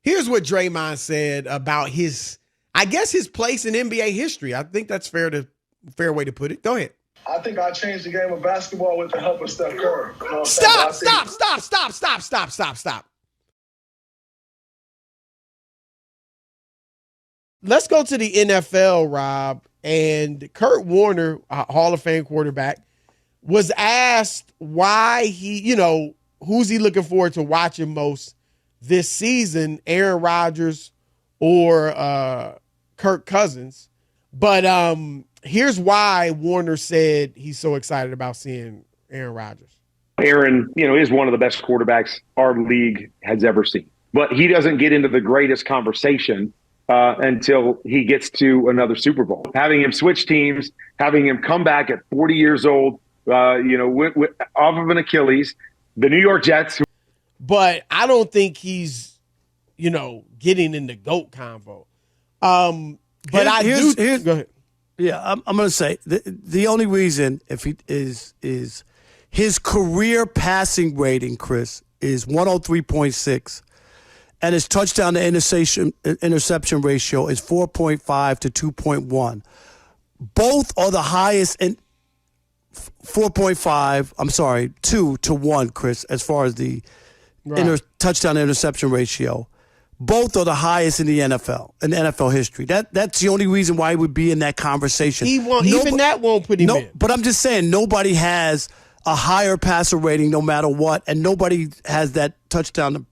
Here's what Draymond said about his place in NBA history. I think that's fair way to put it. Go ahead. I think I changed the game of basketball with the help of Steph Curry. You know Stop. Let's go to the NFL, Rob. And Kurt Warner, a Hall of Fame quarterback, was asked why who's he looking forward to watching most this season, Aaron Rodgers or Kirk Cousins. But here's why Warner said he's so excited about seeing Aaron Rodgers. Aaron, is one of the best quarterbacks our league has ever seen. But he doesn't get into the greatest conversation until he gets to another Super Bowl. Having him switch teams, having him come back at 40 years old, off of an Achilles, the New York Jets. But I don't think he's, getting in the GOAT convo. But go ahead. Yeah, I'm going to say the only reason if he is his career passing rating, Chris, is 103.6. And his touchdown to interception ratio is 4.5 to 2.1. Both are the highest in 4.5, 2 to 1, Chris, as far as the touchdown to interception ratio. Both are the highest in the NFL history. That's the only reason why he would be in that conversation. He won't, even that won't put him in. But I'm just saying, nobody has a higher passer rating no matter what, and nobody has that touchdown.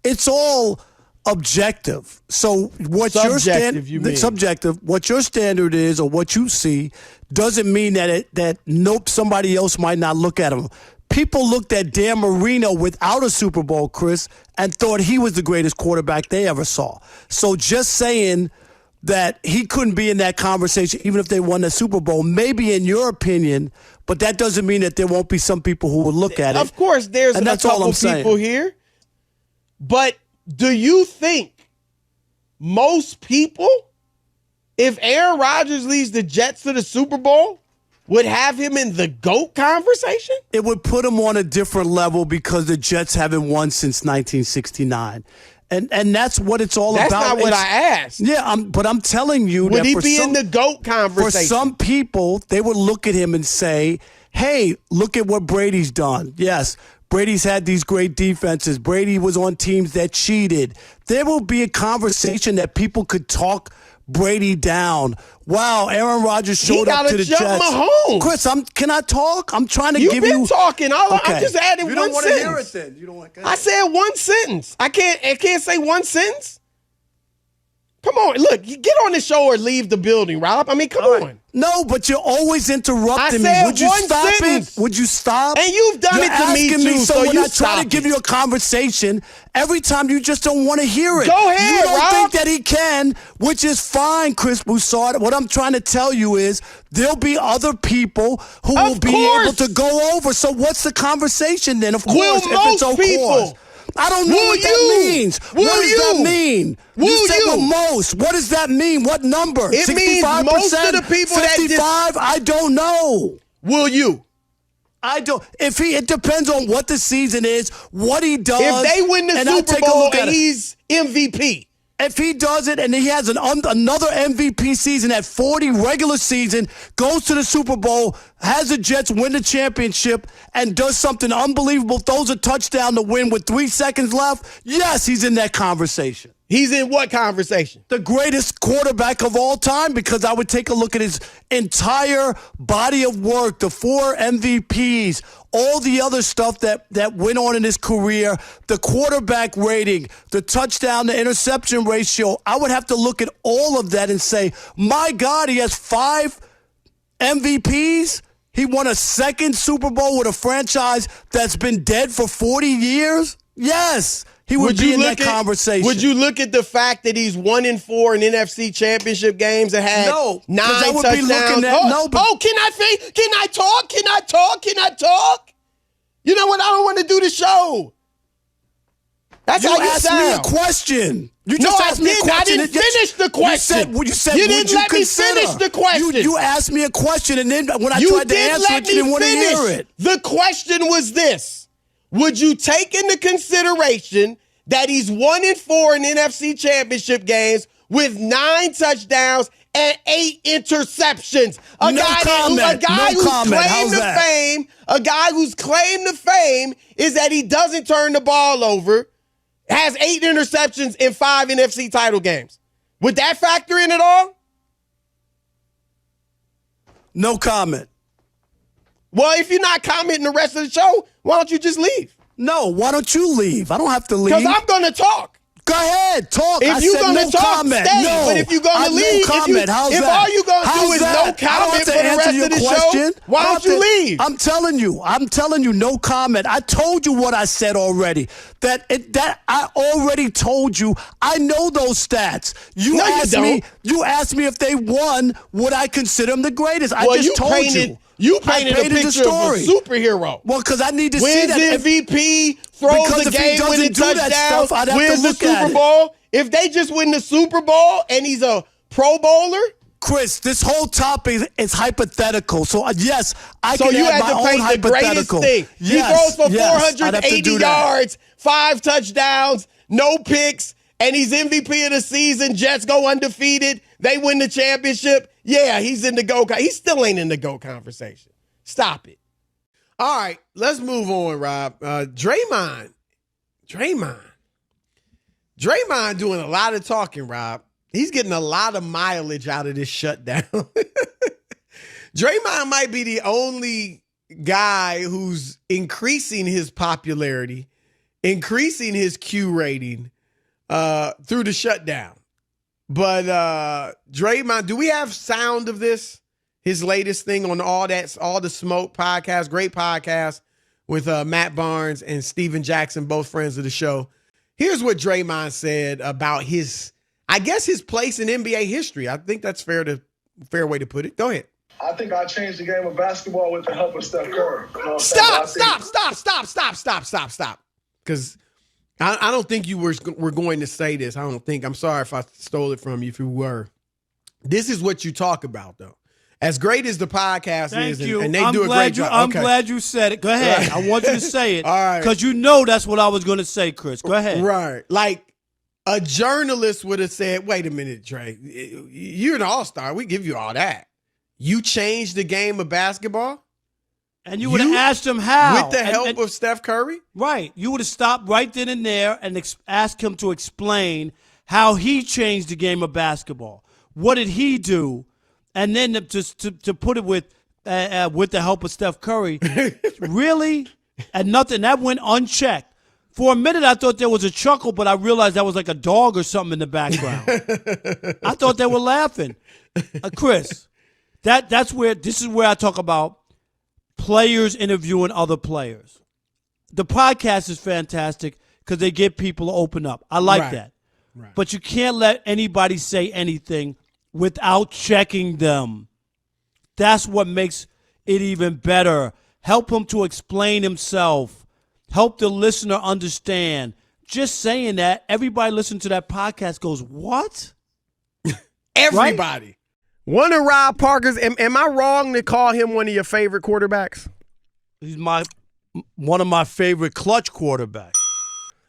It's all objective. So what subjective, what your standard is or what you see doesn't mean that somebody else might not look at him. People looked at Dan Marino without a Super Bowl, Chris, and thought he was the greatest quarterback they ever saw. So just saying that he couldn't be in that conversation even if they won the Super Bowl, maybe in your opinion, but that doesn't mean that there won't be some people who will look at it. Of course, there's a couple people here. But do you think most people, if Aaron Rodgers leads the Jets to the Super Bowl, would have him in the GOAT conversation? It would put him on a different level because the Jets haven't won since 1969. And that's what it's all about. That's not what I asked. Yeah, but I'm telling you would he be in the GOAT conversation? For some people, they would look at him and say, hey, look at what Brady's done. Yes, Brady's had these great defenses. Brady was on teams that cheated. There will be a conversation that people could talk Brady down. Wow, Aaron Rodgers showed up to the Jets. Mahomes. Chris, can I talk? I'm trying to give you. You've been talking. I'm just adding one sentence. You don't want to hear it then. You don't want. I said one sentence. I can't say one sentence. Come on, look, you get on the show or leave the building, Rob. I mean, come on. No, but you're always interrupting me. Would you stop it? Would you stop? And you've done it to me too. So when I try to give you a conversation, every time you just don't want to hear it. Go ahead, You don't Rob. think that he can, which is fine, Chris Broussard. What I'm trying to tell you is there'll be other people who will be able to go over. So what's the conversation then? Of course, if it's of course. I don't know what that means. What does that mean? You said the most. What does that mean? What number? It 65%? means most of the people 55? I don't know. Will you? I don't. It depends on what the season is, what he does. If they win the Super Bowl and he's MVP. If he does it and he has another MVP season at 40 regular season, goes to the Super Bowl, has the Jets win the championship, and does something unbelievable, throws a touchdown to win with 3 seconds left, yes, he's in that conversation. He's in what conversation? The greatest quarterback of all time, because I would take a look at his entire body of work, the 4 MVPs, all the other stuff that went on in his career, the quarterback rating, the touchdown to interception ratio. I would have to look at all of that and say, my God, he has 5 MVPs. He won a second Super Bowl with a franchise that's been dead for 40 years. Yes. He would be in that conversation. Would you look at the fact that he's 1-4 in NFC Championship games and had 9 touchdowns? Can I talk? Can I talk? You know what? I don't want to do the show. That's how you asked sound. me a question. You just asked me a question. I didn't finish the question. You said you didn't let me finish the question. You asked me a question, and then when I tried to answer it, you didn't want to hear it. The question was this. Would you take into consideration that he's 1-4 in NFC Championship games with 9 touchdowns and 8 interceptions. A guy whose claim to fame is that he doesn't turn the ball over, has 8 interceptions in 5 NFC title games. Would that factor in at all? No comment. Well, if you're not commenting the rest of the show, why don't you just leave? No, why don't you leave? I don't have to leave. Because I'm going to talk. Go ahead, talk. If you're going to talk, comment. stay. No, but if you're going to leave, no comment. if all you're going to do is no comment for the rest of the show, why don't you leave? I'm telling you, no comment. I told you what I said already. That I already told you. I know those stats. You asked me if they won, would I consider them the greatest? I just told you. You painted a picture of a superhero. Well, because I need to see that. Wins MVP, throws the game-winning touchdown, wins the Super Bowl. If they just win the Super Bowl and he's a Pro Bowler? Chris, this whole topic is hypothetical. So, yes, I can add my own hypothetical. Thing. Yes, he throws for 480 yards, 5 touchdowns, no picks, and he's MVP of the season. Jets go undefeated. They win the championship. Yeah, he's in the GOAT. He still ain't in the GOAT conversation. Stop it. All right, let's move on, Rob. Draymond doing a lot of talking, Rob. He's getting a lot of mileage out of this shutdown. Draymond might be the only guy who's increasing his popularity, increasing his Q rating through the shutdown. But Draymond, do we have sound of this? His latest thing on All the Smoke podcast, great podcast with Matt Barnes and Steven Jackson, both friends of the show. Here's what Draymond said about his place in NBA history. I think that's fair way to put it. Go ahead. I think I changed the game of basketball with the help of Steph Curry. Stop. Because I don't think you were going to say this. I'm sorry if I stole it from you if you were. This is what you talk about, though. As great as the podcast is, and they do a great job. I'm glad you said it. Go ahead. Right. I want you to say it. All right. Because you know that's what I was going to say, Chris. Go ahead. Right. Like a journalist would have said, wait a minute, Dre. You're an all-star. We give you all that. You changed the game of basketball? And you would have asked him how. With the help of Steph Curry? Right. You would have stopped right then and there and asked him to explain how he changed the game of basketball. What did he do? And then to put it with the help of Steph Curry, really? And nothing. That went unchecked. For a minute, I thought there was a chuckle, but I realized that was like a dog or something in the background. I thought they were laughing. Chris, this is where I talk about players interviewing other players. The podcast is fantastic because they get people to open up. I like that. Right. But you can't let anybody say anything without checking them. That's what makes it even better. Help him to explain himself. Help the listener understand. Just saying that, everybody listening to that podcast goes, what? Everybody. Right? One of Rob Parker's, am I wrong to call him one of your favorite quarterbacks? He's one of my favorite clutch quarterbacks.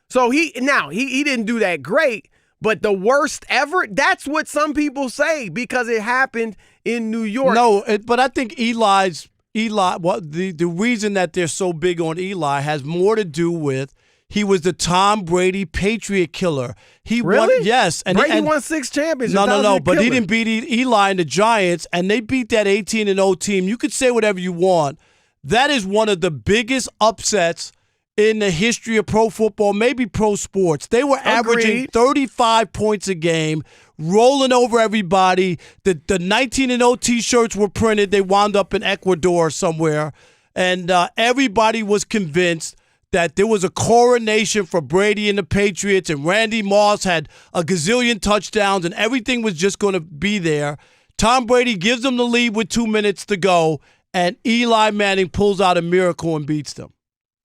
So he didn't do that great, but the worst ever, that's what some people say because it happened in New York. No, but I think Eli, the reason that they're so big on Eli has more to do with he was the Tom Brady Patriot killer. He really? won, yes. Brady won 6 championships. No, but he didn't beat Eli and the Giants, and they beat that 18-0 team. You could say whatever you want. That is one of the biggest upsets in the history of pro football, maybe pro sports. They were averaging 35 points a game, rolling over everybody. The 19-0 T-shirts were printed. They wound up in Ecuador somewhere, and everybody was convinced that there was a coronation for Brady and the Patriots, and Randy Moss had a gazillion touchdowns, and everything was just going to be there. Tom Brady gives them the lead with 2 minutes to go, and Eli Manning pulls out a miracle and beats them.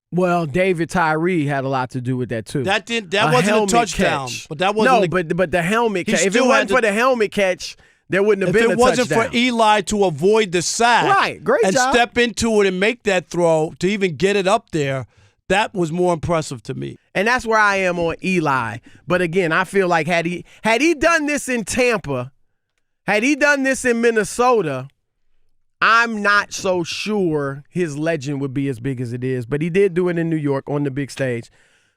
Well, David Tyree had a lot to do with that too. That wasn't a touchdown, catch. But that wasn't. No, but the helmet catch. If it wasn't for the helmet catch, there wouldn't have been a touchdown. If it wasn't for Eli to avoid the sack, right, great and job. Step into it and make that throw to even get it up there, That was more impressive to me. And that's where I am on Eli. But again, I feel like had he done this in Tampa, had he done this in Minnesota, I'm not so sure his legend would be as big as it is. But he did do it in New York on the big stage.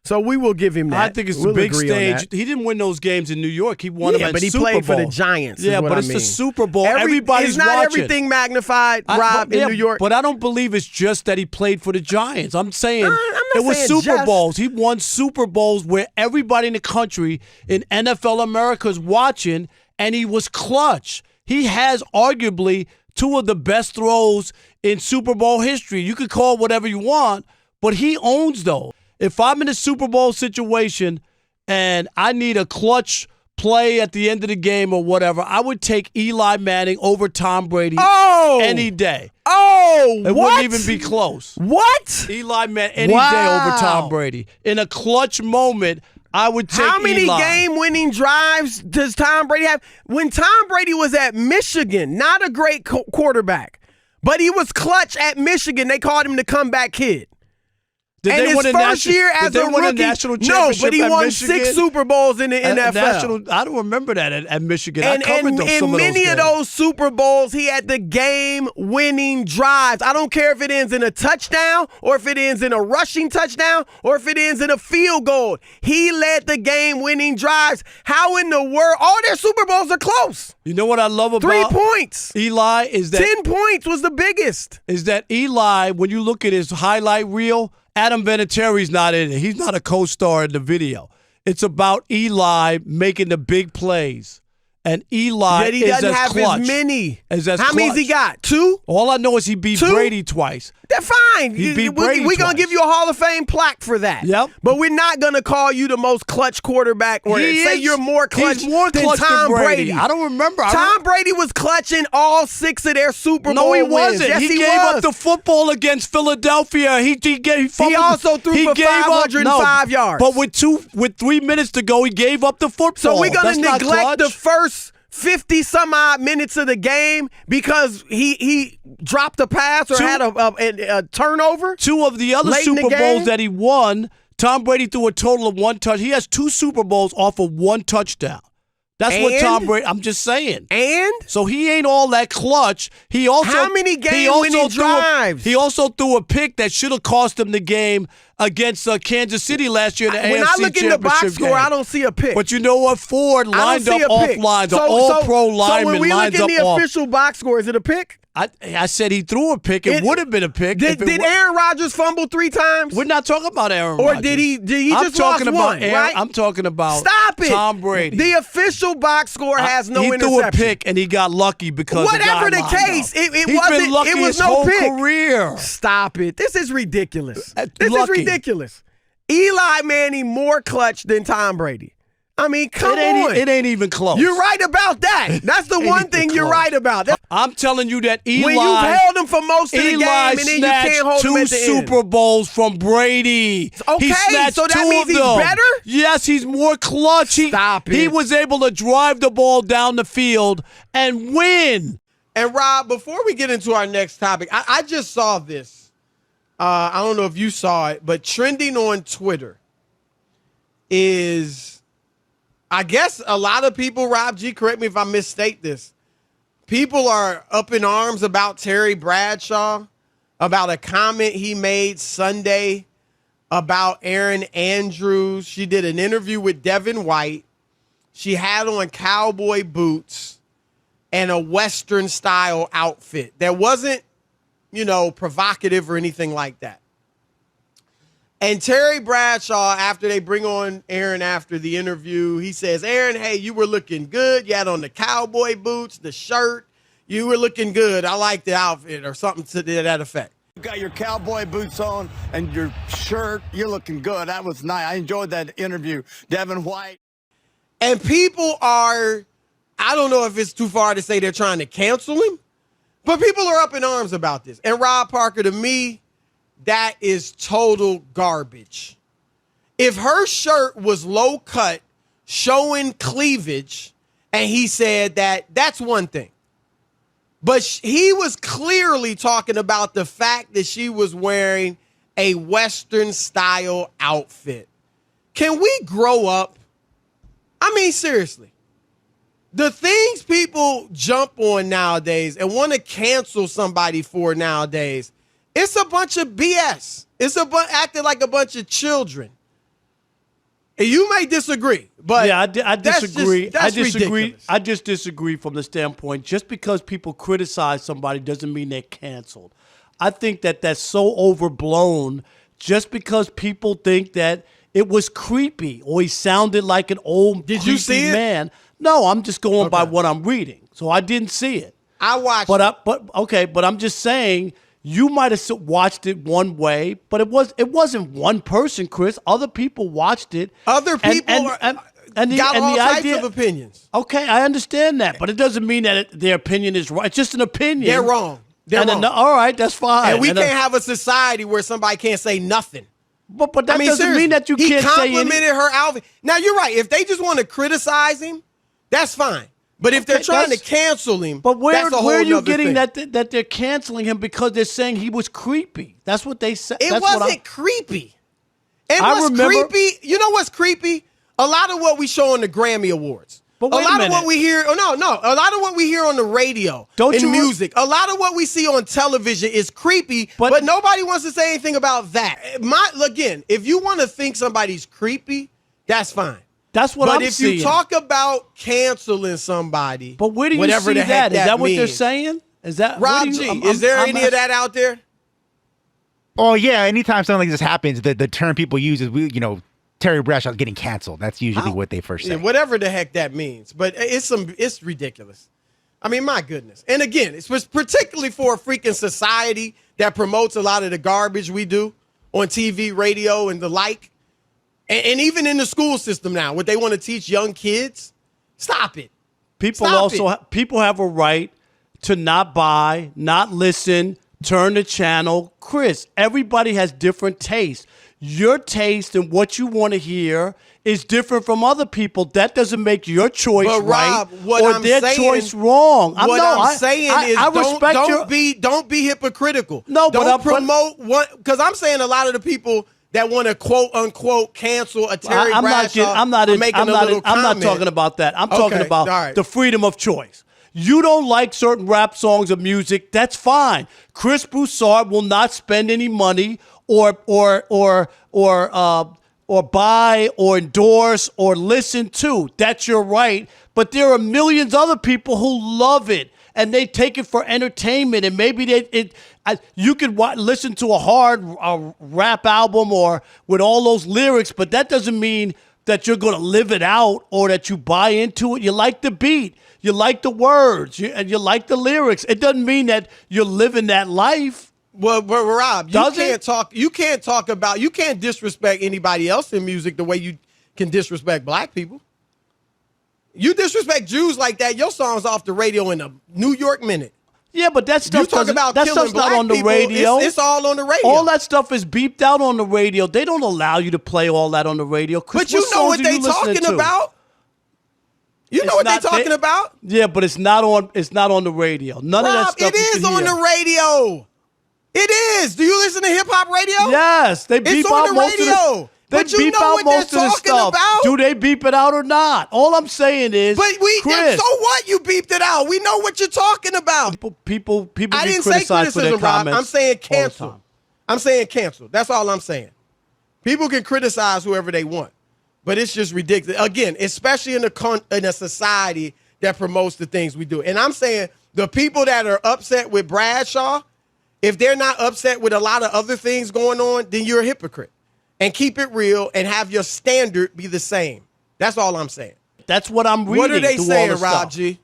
So we will give him that. I think it's the big stage. He didn't win those games in New York. He won them at but he Super played Bowl. for the Giants. Yeah, but it's the Super Bowl. Everybody's It's not watching. everything magnified, Rob, in New York. But I don't believe it's just that he played for the Giants. I'm saying I'm not it was saying Super just. Bowls. He won Super Bowls where everybody in the country in NFL America is watching, and he was clutch. He has arguably two of the best throws in Super Bowl history. You could call it whatever you want, but he owns those. If I'm in a Super Bowl situation and I need a clutch play at the end of the game or whatever, I would take Eli Manning over Tom Brady any day. It wouldn't even be close. What? Eli Manning any day over Tom Brady. In a clutch moment, I would take Eli. How many game-winning drives does Tom Brady have? When Tom Brady was at Michigan, not a great quarterback, but he was clutch at Michigan. They called him the comeback kid. Did and they his win first year as a rookie, national no, championship but he at won Michigan? 6 Super Bowls in the NFL. I don't remember that at Michigan. And I covered some of those many games. of those Super Bowls, he had the game-winning drives. I don't care if it ends in a touchdown or if it ends in a rushing touchdown or if it ends in a field goal. He led the game-winning drives. How in the world? All their Super Bowls are close. You know what I love about 3 points. Eli is that 10 points was the biggest. Is that Eli, when you look at his highlight reel, Adam Vinatieri's not in it. He's not a co-star in the video. It's about Eli making the big plays. And Eli Yet he is doesn't as have clutch. as many. As How many's he clutch. got? 2? All I know is he beat 2? Brady twice. That's fine. He beat Brady We're going twice. to give you a Hall of Fame plaque for that. Yep. But we're not going to call you the most clutch quarterback or say you're more clutch, He's more than clutch Tom than Brady. I don't remember. Tom Brady was clutching all 6 of their Super Bowl No, he wins. wasn't. Yes, he he gave was. up the football against Philadelphia. He also threw for 505 yards. But with 3 minutes to go, he gave up the football. So we're going That's to not neglect the clutch. first 50-some-odd minutes of the game because he dropped a pass or had a turnover? 2 of the other late in the Super game? Bowls that he won, Tom Brady threw a total of 1 touch. He has 2 Super Bowls off of 1 touchdown. That's what Tom Brady. I'm just saying. And so he ain't all that clutch. He also how many game-winning drives? He also threw a pick that should have cost him the game against Kansas City last year in the AFC when I look in the box score, game. I don't see a pick. But you know what? Ford lined up off lines. So, all-pro lineman so when we lines look up in the off. official box score, is it a pick? I said he threw a pick. It would have been a pick. Did Aaron Rodgers fumble 3 times? We're not talking about Aaron Rodgers. Or did he I'm just talking lost about one, Aaron, right? I'm talking about Stop it. Tom Brady. The official box score has no he interception. threw a pick and he got lucky because whatever the the guy case, lined up. it He's wasn't. been lucky It was his no whole pick. career. Stop it. This is ridiculous. This lucky. is ridiculous. Eli Manning more clutch than Tom Brady. I mean, come on. It ain't even close. You're right about that. That's the one thing you're right about. I'm telling you that Eli. When you've held him for most of the game Eli and then you can't hold him snatched 2 at the end. Super Bowls from Brady. Okay, he snatched so that 2 means of he's them. better? Yes, he's more clutch. Stop it. He was able to drive the ball down the field and win. And Rob, before we get into our next topic, I just saw this. I don't know if you saw it, but trending on Twitter is, I guess a lot of people, Rob G, correct me if I misstate this, people are up in arms about Terry Bradshaw, about a comment he made Sunday about Erin Andrews. She did an interview with Devin White. She had on cowboy boots and a Western-style outfit that wasn't, provocative or anything like that. And Terry Bradshaw, after they bring on Erin after the interview, he says, Erin, hey, you were looking good. You had on the cowboy boots, the shirt. You were looking good. I like the outfit or something to that effect. You got your cowboy boots on and your shirt. You're looking good. That was nice. I enjoyed that interview. Devin White. And people are, I don't know if it's too far to say they're trying to cancel him, but people are up in arms about this. And Rob Parker, to me, that is total garbage. If her shirt was low cut, showing cleavage, and he said that's one thing. But he was clearly talking about the fact that she was wearing a Western style outfit. Can we grow up? I mean, seriously. The things people jump on nowadays and want to cancel somebody for nowadays, it's a bunch of BS. It's acting like a bunch of children. And you may disagree, but yeah, I disagree. That's ridiculous. I just disagree from the standpoint, just because people criticize somebody doesn't mean they're canceled. I think that that's so overblown just because people think that it was creepy or he sounded like an old Did you see it? man. No, I'm just going by what I'm reading. So I didn't see it. I watched but I'm just saying you might have watched it one way, but it wasn't one person, Chris. Other people watched it. Other people got all types of opinions. Okay, I understand that, but it doesn't mean that their opinion is right. It's just an opinion. They're wrong. They're wrong. All right, that's fine. And we can't have a society where somebody can't say nothing. But that doesn't mean that you can't say anything. He complimented her outfit. Now, you're right. If they just want to criticize him, that's fine. But if they're trying to cancel him, that's a whole where are you nother getting thing. that they're canceling him because they're saying he was creepy? That's what they said. It wasn't creepy. And what's creepy, you know what's creepy? A lot of what we show on the Grammy Awards. But wait a lot a minute. of what we hear, a lot of what we hear on the radio and music, a lot of what we see on television is creepy, but nobody wants to say anything about that. Again, if you want to think somebody's creepy, that's fine. That's what I'm seeing. But if you talk about canceling somebody, but where do you see that? Is that what they're saying? Is that Rob G? Is there any of that out there? Oh yeah, anytime something like this happens, the term people use is Terry Bradshaw getting canceled. That's usually what they first say. Yeah, whatever the heck that means, but it's ridiculous. I mean, my goodness. And again, it's particularly for a freaking society that promotes a lot of the garbage we do on TV, radio, and the like. And even in the school system now, what they want to teach young kids, stop it. People have a right to not buy, not listen, turn the channel. Chris, everybody has different tastes. Your taste and what you want to hear is different from other people. That doesn't make your choice right or their choice wrong. I'm saying don't be hypocritical. No, don't promote what, because I'm saying a lot of the people that want to quote unquote cancel a Terry Bradshaw. I'm not talking about that. I'm talking about the freedom of choice. You don't like certain rap songs or music, that's fine. Chris Broussard will not spend any money or buy or endorse or listen to. That's your right. But there are millions of other people who love it and they take it for entertainment. And maybe you could listen to a hard rap album or with all those lyrics, but that doesn't mean that you're going to live it out or that you buy into it. You like the beat. You like the words. And you like the lyrics. It doesn't mean that you're living that life. Well, Rob, you can't disrespect anybody else in music the way you can disrespect black people. You disrespect Jews like that, your song's off the radio in a New York minute. Yeah, but that stuff's not on the people, radio. It's all on the radio. All that stuff is beeped out on the radio. They don't allow you to play all that on the radio. Chris, but you know what they talking about. You know what they're talking about. Yeah, but it's not on the radio. None of that stuff. It is on the radio. It is. Do you listen to hip hop radio? Yes, they beep out most of the. But you know what they're talking about. Do they beep it out or not? All I'm saying is, Chris, so what? You beeped it out. We know what you're talking about. People I didn't say criticised for their criticism, Rob. comments. I'm saying cancel. I'm saying cancel. That's all I'm saying. People can criticize whoever they want, but it's just ridiculous. Again, especially in a society that promotes the things we do. And I'm saying the people that are upset with Bradshaw, if they're not upset with a lot of other things going on, then you're a hypocrite. And keep it real and have your standard be the same. That's all I'm saying. That's what I'm reading. What are they saying, Rob G?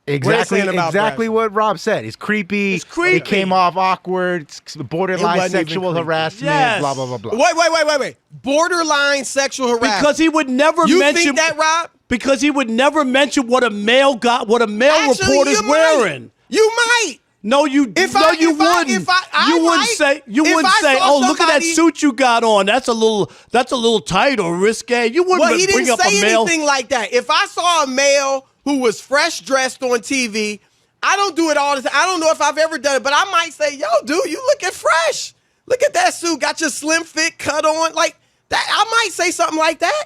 Exactly what Rob said. It's creepy. It came off awkward. It's borderline sexual harassment. Yes. Blah, blah, blah, blah. Wait. Borderline sexual harassment. Because he would never mention. You think that, Rob? Because he would never mention what a male reporter's wearing. You might. No, you wouldn't. You wouldn't say, "Oh, look at that suit you got on. That's a little tight or risque." You wouldn't he bring didn't up say a male. anything like that. If I saw a male who was fresh dressed on TV, I don't do it all the time. I don't know if I've ever done it, but I might say, "Yo, dude, you looking fresh." Look at that suit. Got your slim fit cut on. Like that. I might say something like that.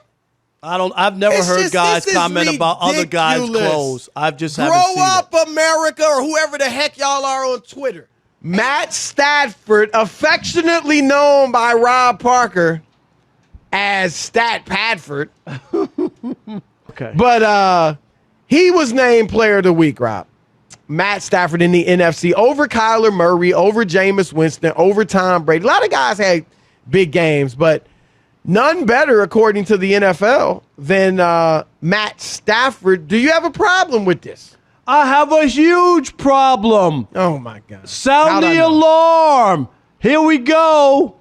I've never heard guys comment about other guys' clothes. I've just haven't seen Grow up, America, or whoever the heck y'all are on Twitter. Matt Stafford, affectionately known by Rob Parker as Stat Padford. Okay. But he was named Player of the Week, Rob. Matt Stafford in the NFC over Kyler Murray, over Jameis Winston, over Tom Brady. A lot of guys had big games, but none better, according to the NFL, than Matt Stafford. Do you have a problem with this? I have a huge problem. Oh, my God. Sound the alarm. Here we go.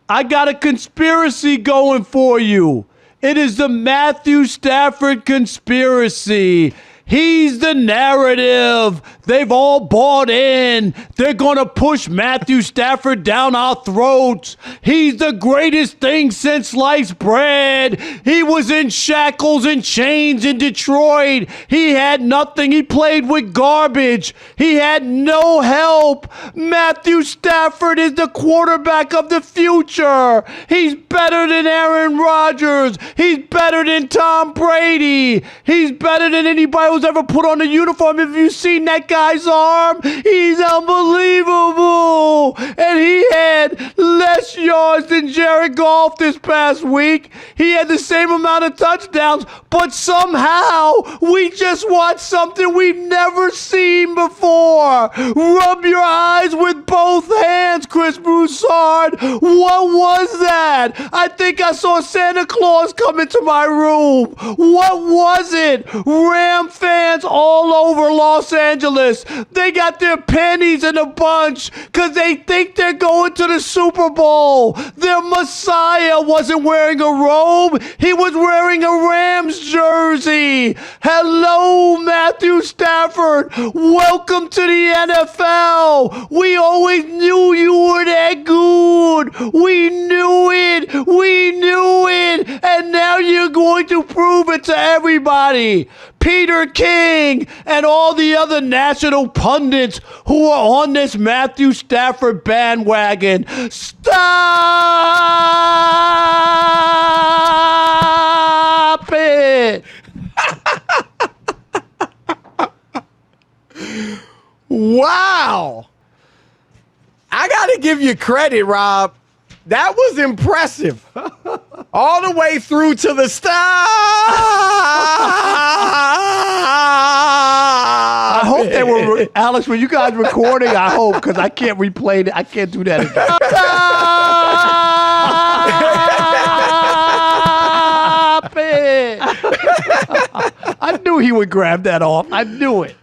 I got a conspiracy going for you. It is the Matthew Stafford conspiracy. He's the narrative. They've all bought in. They're going to push Matthew Stafford down our throats. He's the greatest thing since sliced bread. He was in shackles and chains in Detroit. He had nothing. He played with garbage. He had no help. Matthew Stafford is the quarterback of the future. He's better than Aaron Rodgers. He's better than Tom Brady. He's better than anybody who's ever put on a uniform. Have you seen that guy's arm? He's unbelievable. And he had less yards than Jared Goff this past week. He had the same amount of touchdowns, but somehow we just watched something we've never seen before. Rub your eyes with both hands, Chris Broussard. What was that? I think I saw Santa Claus come into my room. What was it? Ram fans all over Los Angeles. They got their pennies in a bunch because they think they're going to the Super Bowl. Their Messiah wasn't wearing a robe. He was wearing a Rams jersey. Hello, Matthew Stafford. Welcome to the NFL. We always knew you were that good. We knew it. We knew it. And now you're going to prove it to everybody. Peter King and all the other national pundits who are on this Matthew Stafford bandwagon. Stop it! Wow. I got to give you credit, Rob. That was impressive. All the way through to the stop. I hope they were, Alex, were you guys recording? I hope, because I can't replay it. I can't do that again. Stop it! I knew he would grab that off. I knew it.